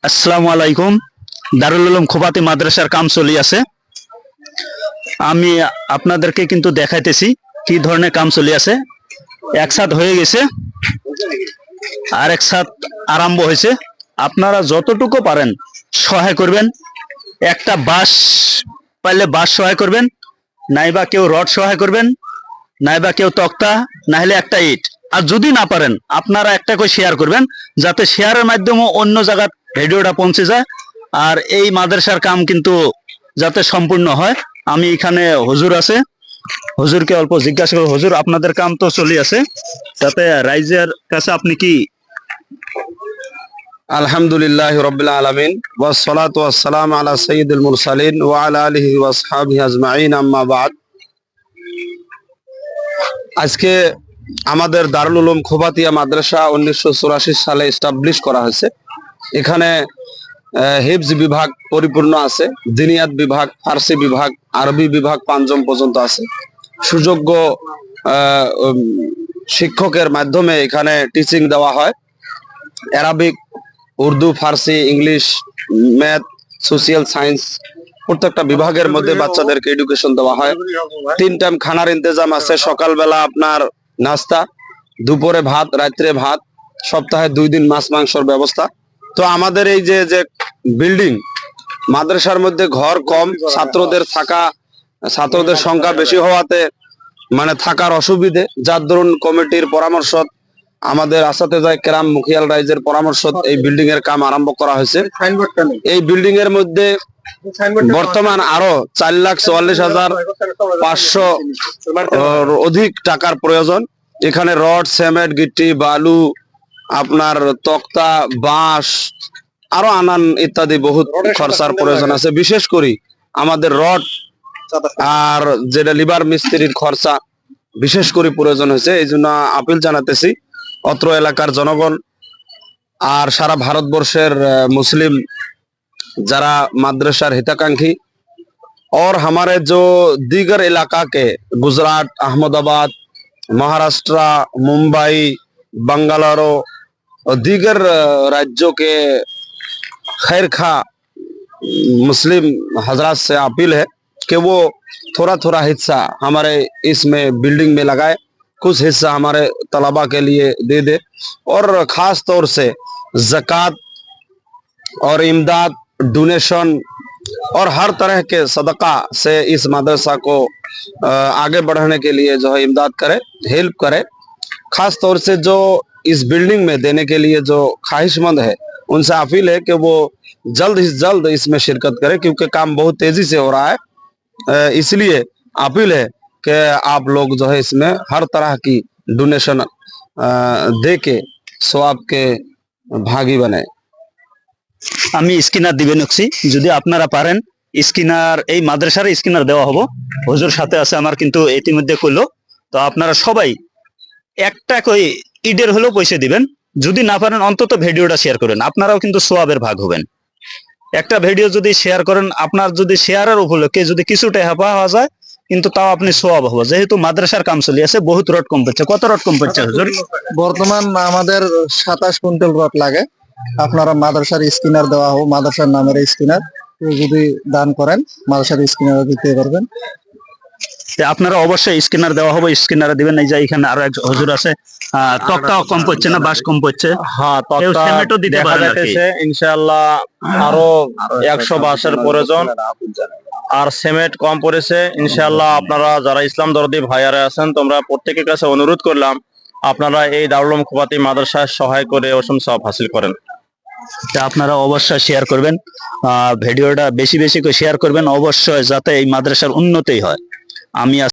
আসসালামু আলাইকুম। দারুল উলুম খোবাতি মাদ্রাসার কাম চলি আছে। আমি আপনাদেরকে কিন্তু দেখাইতেছি কি ধরনের কাম চলি আছে। একসাথ হয়ে গেছে আর একসাথ আরম্ভ হয়েছে। আপনারা যতটুকু পারেন সহায় করবেন। একটা বাঁশ পাইলে বাঁশ সহায় করবেন, নাইবা কেউ রড সহায় করবেন, নাইবা কেউ তক্তা, নাহলে একটা ইট। আর যদি না পারেন আপনারা একটা করে শেয়ার করবেন, যাতে শেয়ারের মাধ্যমে অন্য জায়গায় ভিডিওটা পৌঁছে যায়। আর এই মাদ্রাসার কাম কিন্তু যাতে সম্পূর্ণ হয়। আমি এখানে হুজুর আছে, হুজুরকে অল্প জিজ্ঞাসা করব। হুজুর, আপনাদের কাম তো চলি আছে, যাতে রাইজের কাছে আপনি কি? আলহামদুলিল্লাহ রাব্বিল আলামিন ওয়াস সালাতু ওয়াস সালাম আলা সাইয়্যিদিল মুরসালিন ওয়া আলা আলিহি ওয়া আসহাবিহি আজমাইন, আম্মা বাদ। আজকে আমাদের দারুল উলুম খোবাতিয়া মাদ্রাসা 1984 সালে এস্টাবলিশ করা হয়েছে। এখানে হিফজ বিভাগ পরিপূর্ণ আছে, দিনিয়াত বিভাগ, ফার্সি বিভাগ, আরবি বিভাগ পঞ্চম পর্যন্ত আছে। সুযোগ্য শিক্ষকের মাধ্যমে এখানে টিচিং দেওয়া হয়। অ্যারাবিক, উর্দু, ফার্সি, ইংলিশ, ম্যাথ, সোশিয়াল সায়েন্স প্রত্যেকটা বিভাগের মধ্যে বাচ্চাদেরকে এডুকেশন দেওয়া হয়। 3 টাইম খানার ইন্তজাম আছে। সকালবেলা আপনার নাস্তা, দুপুরে ভাত, রাত্রে ভাত, সপ্তাহে 2 দিন মাছ মাংসর ব্যবস্থা। তো আমাদের এই যে যে বিল্ডিং, মাদ্রাসার মধ্যে ঘর কম, ছাত্রদের সংখ্যা বেশি হওয়াতে মানে থাকার অসুবিধে, যার দরুন কমিটির পরামর্শ, আমাদের আসাতেজায়ে কেরাম, মুখিয়াল রাইজের পরামর্শ এই বিল্ডিং এর কাম আরম্ভ করা হয়েছে। এই বিল্ডিং এর মধ্যে বর্তমান আরো 4,44,500 অধিক টাকার প্রয়োজন। এখানে রড, সিমেন্ট, গিট্টি, বালু, আপনার তক্তা, বাঁশ, আরো আনান ইত্যাদি বহুত খরচার প্রয়োজন আছে। বিশেষ করে আমাদের রড আর যেটা লিভার মিস্ত্রির খরচা বিশেষ করে প্রয়োজন হয়েছে। এই জন্য আপিল জানাতেছি অত্র এলাকার জনগণ আর সারা ভারতবর্ষের मुस्लिम जरा माद्रासार हिताकांक्षी और हमारे जो दीगर इलाका के गुजरात, अहमदाबाद, महाराष्ट्र, मुंबई, बंगलुरु और दीगर राज्यों के खैर खा मुस्लिम हजरात से अपील है कि वो थोड़ा थोड़ा हिस्सा हमारे इसमें बिल्डिंग में लगाए, कुछ हिस्सा हमारे तलबा के लिए दे दे। और ख़ास तौर से ज़कात और इमदाद, डोनेशन और हर तरह के सदका से इस मदरसा को आगे बढ़ाने के लिए जो है इमदाद करे, हेल्प करे। ख़ास तौर से जो इस बिल्डिंग में देने के लिए जो ख्वाहिशमंद है, उनसे अपील है कि वो जल्द से जल्द इसमें शिरकत करे, क्योंकि काम बहुत तेज़ी से हो रहा है। इसलिए अपील है कि आप लोग जो है इसमें हर तरह की डोनेशन दे के सवाब के भागी बने। আমি স্কিনার দিবেন হচ্ছি, যদি আপনারা পারেন স্কিনার, এই মাদ্রাসার স্কিনার দেওয়া হবো। হুজুর সাথে আছে আমার, কিন্তু ইতিমধ্যে কইলো। তো আপনারা সবাই একটা কই ইডের হলেও পয়সা দিবেন। যদি না পারেন অন্তত ভিডিওটা শেয়ার করেন, আপনারাও কিন্তু সোয়াবের ভাগ হবেন। একটা ভিডিও যদি শেয়ার করেন, আপনার যদি শেয়ারের উপলক্ষে যদি কিছু টাকা পাওয়া যায়, কিন্তু তাও আপনি সোয়াব হবো। যেহেতু মাদ্রাসার কাম চলি আছে, বহুত রড কম পড়ছে। কত রড কম পড়ছে হুজুর? বর্তমান আমাদের 27 কুইন্টাল রড লাগে। আপনারা মাদ্রাসার স্কিনার দেওয়া হোক, মাদ্রাসার নামের স্কিনার যদি দান করেন মাদ্রাসার স্কিনার দিতে পারবেন। আপনারা অবশ্যই স্কিনার দেওয়া হবে, স্কিনার দিবেন। এই যে এখানে আরো এক হুজুর আছে। তক্তাও কম পড়ছে না, বাঁশ কম পড়ছে। হ্যাঁ, সিমেন্টও দিতে পারেন আর কি। ইনশাআল্লাহ আরো 100 বাঁশের প্রয়োজন আর সিমেন্ট কম পড়েছে। ইনশাআল্লাহ আপনারা যারা ইসলাম দরদি ভাইয়ারা আছেন, তোমরা প্রত্যেকের কাছে অনুরোধ করলাম আপনারা এই দারুল উলুম খোবাতি মাদ্রাসায় সহায় করে অসম সওয়াব হাসিল করেন। আপনারা অবশ্যই শেয়ার করবেন, ভিডিওটা বেশি বেশি করে শেয়ার করবেন অবশ্যই, যাতে এই মাদ্রাসার উন্নতি হয়। আমি